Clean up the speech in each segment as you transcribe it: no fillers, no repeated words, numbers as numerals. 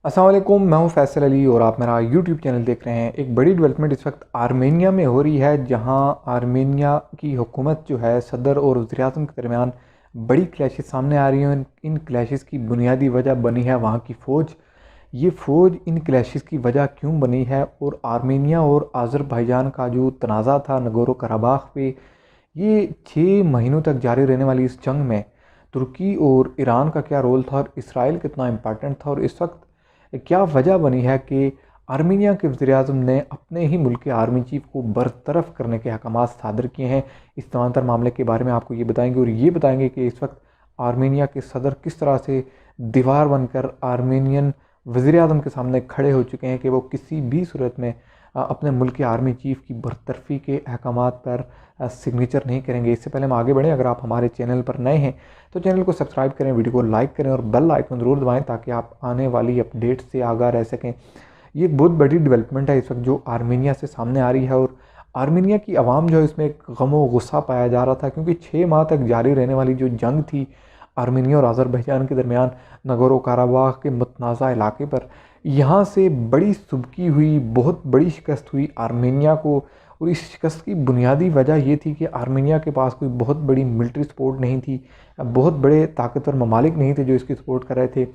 अस्सलाम वालेकुम, मैं हूं फैसल अली और आप मेरा यूट्यूब चैनल देख रहे हैं। एक बड़ी डेवलपमेंट इस वक्त आर्मेनिया में हो रही है, जहां आर्मेनिया की हुकूमत जो है सदर और वज़ीर-ए-आज़म के दरमियान बड़ी क्लैशेस सामने आ रही हैं। इन क्लैशेस की बुनियादी वजह बनी है वहां की फ़ौज। ये फ़ौज इन क्लैशेस की वजह क्यों बनी है और आर्मेनिया और आज़रबाईजान का जो तनाज़ा था नगोरो कराबाख पे, ये 6 महीनों तक जारी रहने वाली इस जंग में तुर्की और ईरान का क्या रोल था और इसराइल कितना इम्पॉर्टेंट था, और इस वक्त क्या वजह बनी है कि आर्मीनिया के वज़ीर-ए-आज़म ने अपने ही मुल्क के आर्मी चीफ को बरतरफ करने के अहकामात सादर किए हैं। इस तमातर मामले के बारे में आपको ये बताएंगे और ये बताएंगे कि इस वक्त आर्मीनिया के सदर किस तरह से दीवार बनकर आर्मेनियन वज़ीर-ए-आज़म के सामने खड़े हो चुके हैं कि वो किसी भी सूरत में अपने मुल्क के आर्मी चीफ की बरतरफी के अहकामात पर सिग्नेचर नहीं करेंगे। इससे पहले हम आगे बढ़ें, अगर आप हमारे चैनल पर नए हैं तो चैनल को सब्सक्राइब करें, वीडियो को लाइक करें और बेल आइकन ज़रूर दबाएं ताकि आप आने वाली अपडेट से आगाह रह सकें। ये एक बहुत बड़ी डेवलपमेंट है इस वक्त जो आर्मेनिया से सामने आ रही है, और आर्मेनिया की आवाम जो है इसमें एक गम व गुस्सा पाया जा रहा था, क्योंकि 6 माह तक जारी रहने वाली जो जंग थी आर्मेनिया और आज़रबाईजान के दरमियान नगोरो काराबाख के मुतनाज़ा इलाके पर, यहाँ से बड़ी सुबकी हुई, बहुत बड़ी शिकस्त हुई आर्मेनिया को। और इस शिकस्त की बुनियादी वजह ये थी कि आर्मेनिया के पास कोई बहुत बड़ी मिलिट्री सपोर्ट नहीं थी, बहुत बड़े ताकतवर ममालिक नहीं थे जो इसकी सपोर्ट कर रहे थे।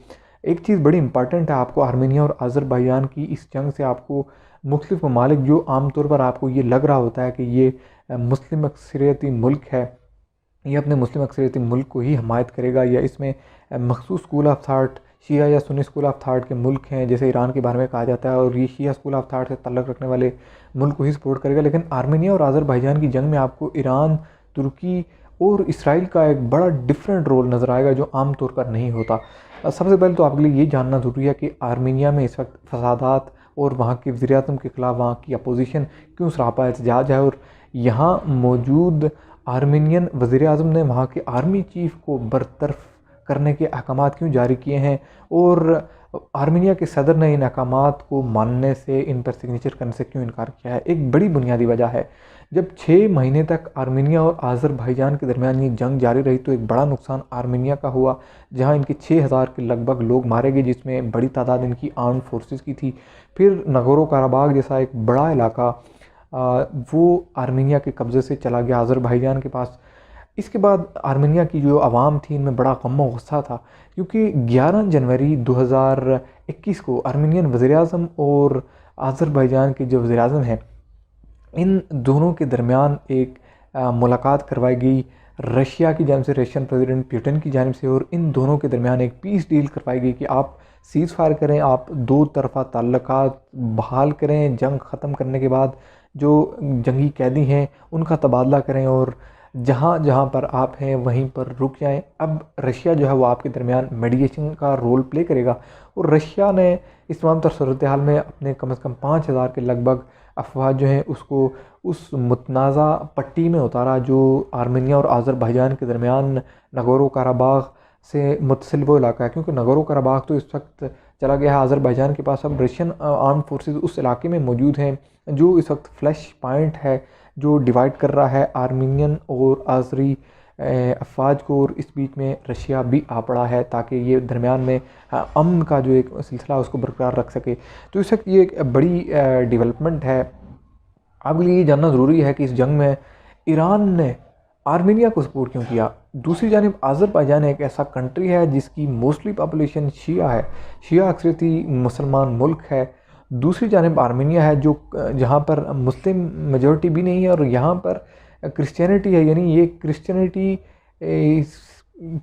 एक चीज़ बड़ी इंपॉर्टेंट है, आपको आर्मेनिया और आज़रबाईजान की इस जंग से आपको मुख्तलिफ ममालिक, जो आमतौर पर आपको ये लग रहा होता है कि ये मुस्लिम अक्सरियती मुल्क है, ये अपने मुस्लिम अक्सरियती मुल्क को ही हमायत करेगा, या इसमें मखसूस स्कूल ऑफ थाट शिया या सुन्नी स्कूल ऑफ थाट के मुल्क हैं जैसे ईरान के बारे में कहा जाता है, और ये शिया स्कूल ऑफ थाट से तल्लुक़ रखने वाले मुल्क को ही सपोर्ट करेगा। लेकिन आर्मेनिया और आज़रबाईजान की जंग में आपको ईरान, तुर्की और इसराइल का एक बड़ा डिफरेंट रोल नज़र आएगा जो आम तौर पर नहीं होता। सबसे पहले तो आपके लिए ये जानना ज़रूरी है कि आर्मेनिया में इस वक्त फसादात और वहाँ के वज़ीर-ए-आज़म के ख़िलाफ़ वहाँ की अपोजिशन क्यों सरापा एहतजाज है, और यहाँ मौजूद आर्मेनियन वज़ीर-ए-आज़म ने वहाँ के आर्मी चीफ को बरतरफ करने के अहकामात क्यों जारी किए हैं, और आर्मेनिया के सदर ने इन अहकामात को मानने से, इन पर सिग्नेचर करने से क्यों इनकार किया है। एक बड़ी बुनियादी वजह है, जब 6 महीने तक आर्मेनिया और आज़रबाईजान के दरमियान ये जंग जारी रही तो एक बड़ा नुकसान आर्मेनिया का हुआ, जहां इनके 6000 के लगभग लोग मारे गए, जिसमें बड़ी तादाद इनकी आर्म्ड फोर्सेस की थी। फिर नगोरो काराबाग जैसा एक बड़ा इलाका वो आर्मेनिया के कब्ज़े से चला गया आज़रबाईजान के पास। इसके बाद आर्मेनिया की जो आवाम थी इनमें बड़ा गम व गुस्सा था, क्योंकि 11 जनवरी 2021 को आर्मेनियन वज़ीर-ए-आज़म और आज़रबाईजान के जो वज़ीर-ए-आज़म हैं, इन दोनों के दरमियान एक मुलाकात करवाई गई रशिया की जानिब से, रशियन प्रेसिडेंट पुतिन की जानिब से, और इन दोनों के दरमियान एक पीस डील करवाई गई कि आप सीज़ फायर करें, आप दो तरफ़ा ताल्लुकात बहाल करें, जंग ख़त्म करने के बाद जो जंगी कैदी हैं उनका तबादला करें, और जहाँ जहाँ पर आप हैं वहीं पर रुक जाएं। अब रशिया जो है वो आपके दरमियान मीडिएशन का रोल प्ले करेगा, और रशिया ने इस तमाम तर सूरत हाल में अपने कम से कम 5000 के लगभग अफवाज जो हैं उसको उस मुतनाज़ा पट्टी में उतारा जो आर्मेनिया और आज़रबाईजान के दरमियान नगोरो काराबाग से मुतसिल वो इलाका है। क्योंकि नगोरो काराबाग तो इस वक्त चला गया है आज़रबाईजान के पास, अब रशियन आर्म फोर्सेस उस इलाके में मौजूद हैं, जो इस वक्त फ्लैश पॉइंट है जो डिवाइड कर रहा है आर्मीनियन और आज़री अफवाज को, और इस बीच में रशिया भी आ पड़ा है ताकि ये दरमियान में अमन का जो एक सिलसिला उसको बरकरार रख सके। तो इस वक्त ये एक बड़ी डेवलपमेंट है। आपके लिए ये जानना ज़रूरी है कि इस जंग में ईरान ने आर्मेनिया को सपोर्ट क्यों किया। दूसरी जानिब आज़रबाईजान एक ऐसा कंट्री है जिसकी मोस्टली पॉपुलेशन शिया है, शिया अक्सरियती मुसलमान मुल्क है। दूसरी जानिब आर्मेनिया है जो जहाँ पर मुस्लिम मेजॉरिटी भी नहीं है, और यहाँ पर क्रिश्चियनिटी है, यानी ये क्रिश्चियनिटी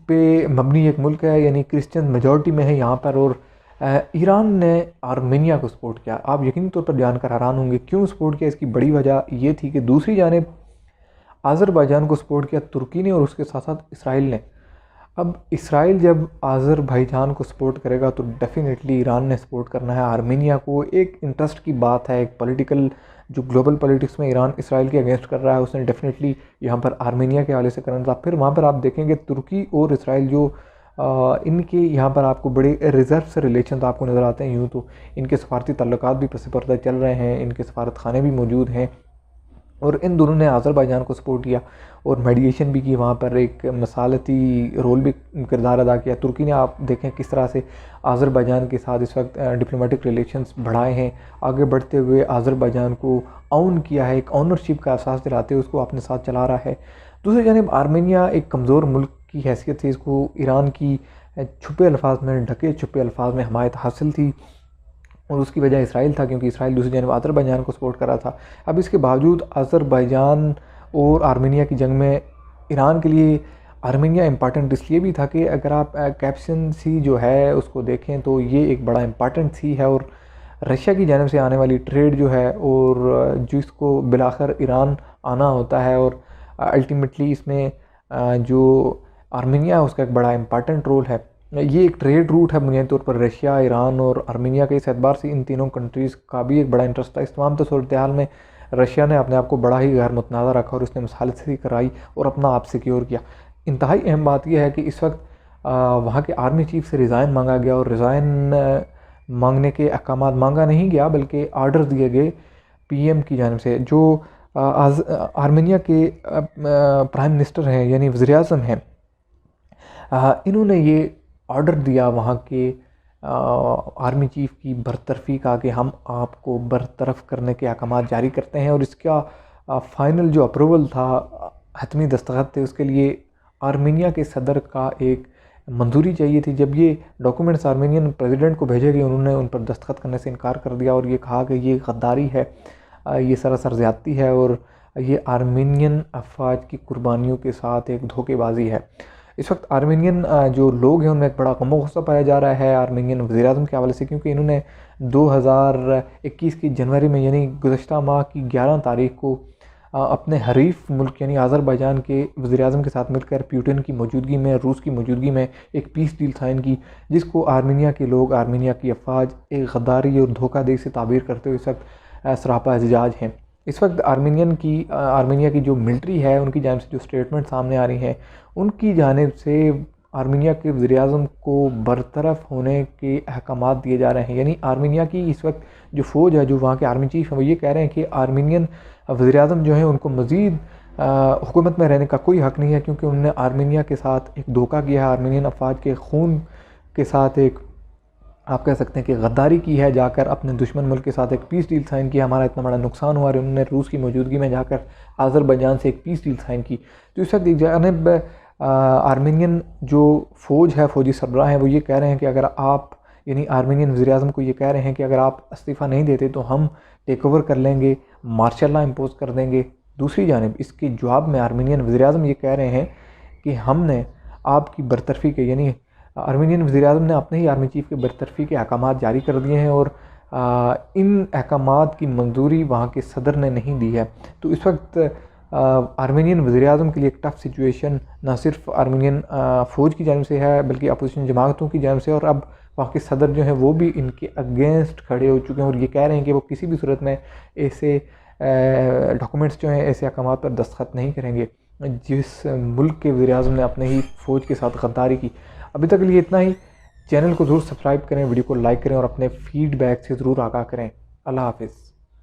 पे मबनी एक मुल्क है, यानी क्रिश्चियन मेजॉरिटी में है यहाँ पर। और ईरान ने आर्मेनिया को सपोर्ट किया। आप यकीनी तौर पर जानकर हैरान होंगे क्यों सपोर्ट किया। इसकी बड़ी वजह ये थी कि दूसरी जानिब आज़रबाईजान को सपोर्ट किया तुर्की ने और उसके साथ साथ इसराइल ने। अब इसराइल जब आज़रबाईजान को सपोर्ट करेगा तो डेफिनेटली ईरान ने सपोर्ट करना है आर्मेनिया को। एक इंटरेस्ट की बात है, एक पॉलिटिकल जो ग्लोबल पॉलिटिक्स में ईरान इसराइल के अगेंस्ट कर रहा है उसने डेफिनेटली यहाँ पर आर्मेनिया के हवाले से करना था। फिर वहाँ पर आप देखेंगे तुर्की और इसराइल जो इनके यहाँ पर आपको बड़े रिजर्व से रिलेशन आपको नज़र आते हैं। यूँ तो इनके सफारती ताल्लुकात भी पस पर्दा चल रहे हैं, इनके सफारत खाने भी मौजूद हैं, और इन दोनों ने अज़रबैजान को सपोर्ट किया और मेडिएशन भी की, वहाँ पर एक मसालती रोल भी किरदार अदा किया। तुर्की ने आप देखें किस तरह से अज़रबैजान के साथ इस वक्त डिप्लोमेटिक रिलेशंस बढ़ाए हैं, आगे बढ़ते हुए अज़रबैजान को ऑन किया है, एक ऑनरशिप का एहसास दिलाते हुए उसको अपने साथ चला रहा है। दूसरी जानब आर्मेनिया एक कमज़ोर मुल्क की हैसियत से इसको ईरान की छुपे अल्फाज में, ढके छुपे अल्फाज में हमायत हासिल थी, और उसकी वजह इसराइल था, क्योंकि इसराइल दूसरी जानब अज़रबैजान को सपोर्ट कर रहा था। अब इसके बावजूद अज़रबैजान और आर्मेनिया की जंग में ईरान के लिए आर्मेनिया इम्पॉर्टेंट इसलिए भी था कि अगर आप कैप्शन सी जो है उसको देखें तो ये एक बड़ा इम्पॉर्टेंट सी है, और रशिया की जानब से आने वाली ट्रेड जो है और जिसको बिलाखिर ईरान आना होता है, और अल्टीमेटली इसमें जो आर्मेनिया है उसका एक बड़ा इम्पॉर्टेंट रोल है। ये एक ट्रेड रूट है बुनियादी तौर पर रशिया, ईरान और आर्मेनिया के। इस एतबार से इन तीनों कंट्रीज़ का भी एक बड़ा इंटरेस्ट था। इस तमाम सूरत हाल में रशिया ने अपने आप को बड़ा ही गैर मुतनाज़ा रखा और उसने मसालसी कराई और अपना आप सिक्योर किया। इंतहाई अहम बात यह है कि इस वक्त वहाँ के आर्मी चीफ से रिज़ाइन मांगा गया, और रिज़ाइन मांगने के अहकाम मांगा नहीं गया बल्कि आर्डर दिए गए PM की जानिब से। जो आर्मेनिया के प्राइम मिनिस्टर हैं यानी वज़ीर-ए-आज़म हैं, इन्होंने ये ऑर्डर दिया वहाँ के आर्मी चीफ की बरतरफी का कि हम आपको बरतरफ करने के अहकाम जारी करते हैं, और इसका फाइनल जो अप्रूवल था, हतमी दस्तखत थे, उसके लिए आर्मेनिया के सदर का एक मंजूरी चाहिए थी। जब ये डॉक्यूमेंट्स आर्मेनियन प्रेसिडेंट को भेजे गए, उन्होंने उन पर दस्तखत करने से इनकार कर दिया और ये कहा कि ये गद्दारी है, ये सरासर ज़्यादती है और ये आर्मेनियन अफवाज की कुर्बानियों के साथ एक धोखेबाजी है। इस वक्त आर्मेनियन जो लोग हैं उनमें एक बड़ा गम गुस्सा पाया जा रहा है आर्मेनियन वज़ीर-ए-आज़म के हवाले से, क्योंकि इन्होंने 2021 की जनवरी में यानी गुज़श्ता माह की 11 तारीख को अपने हरीफ मुल्क यानी अज़रबैजान के वज़ीर-ए-आज़म के साथ मिलकर पुतिन की मौजूदगी में, रूस की मौजूदगी में एक पीस डील साइन की, जिसको आर्मेनिया के लोग, आर्मेनिया की अफवाज एक गद्दारी और धोखाधड़ी से ताबीर करते हुए इस वक्त सरापा एहतजाज हैं। इस वक्त आर्मेनिया की जो मिलिट्री है उनकी जानिब से जो स्टेटमेंट सामने आ रही हैं, उनकी जानिब से आर्मेनिया के वज़ीर-ए-आज़म को बरतरफ होने के अहकाम दिए जा रहे हैं। यानी आर्मेनिया की इस वक्त जो फ़ौज है, जो वहाँ के आर्मी चीफ हैं, वो ये कह रहे हैं कि आर्मेनियन वज़ीर-ए-आज़म जो है उनको मज़ीद हुकूमत में रहने का कोई हक़ नहीं है, क्योंकि उन्होंने आर्मेनिया के साथ एक धोखा किया है, आर्मेनियन अफवाज के खून के साथ एक, आप कह सकते हैं कि गद्दारी की है, जाकर अपने दुश्मन मुल्क के साथ एक पीस डील साइन किया। हमारा इतना बड़ा नुकसान हुआ, उन्होंने रूस की मौजूदगी में जाकर अज़रबैजान से एक पीस डील साइन की। तो इस वक्त एक जानब आर्मेनियन जो फ़ौज है, फ़ौजी सरबराह हैं, वो ये कह रहे हैं कि अगर आप, यानी आर्मेनियन वज़ीर-ए-आज़म को ये कह रहे हैं कि अगर आप इस्तीफ़ा नहीं देते तो हम टेक ओवर कर लेंगे, मार्शल लॉ इम्पोज़ कर देंगे। दूसरी जानिब इसके जवाब में आर्मेनियन वज़ीर-ए-आज़म ये कह रहे हैं कि हमने आपकी बरतरफ़ी के, यानी आर्मेनियन वज़ीर-ए-आज़म ने अपने ही आर्मी चीफ के बरतरफ़ी के अहकाम जारी कर दिए हैं, और इन अहकाम की मंजूरी वहाँ के सदर ने नहीं दी है। तो इस वक्त आर्मेनियन वज़ीर-ए-आज़म के लिए एक टफ़ सिचुएशन ना सिर्फ आर्मेनियन फ़ौज की जानिब से है बल्कि अपोजिशन जमातों की जानिब से, और अब वहाँ के सदर जो हैं वो भी इनके अगेंस्ट खड़े हो चुके हैं और ये कह रहे हैं कि वो किसी भी सूरत में ऐसे डॉक्यूमेंट्स जो हैं, ऐसे अहकाम पर दस्तखत नहीं करेंगे जिस मुल्क के वज़ीर-ए-आज़म ने अपने ही फ़ौज के साथ गद्दारी की। अभी तक के लिए इतना ही। चैनल को ज़रूर सब्सक्राइब करें, वीडियो को लाइक करें और अपने फीडबैक से ज़रूर आगाह करें। अल्लाह हाफ़िज़।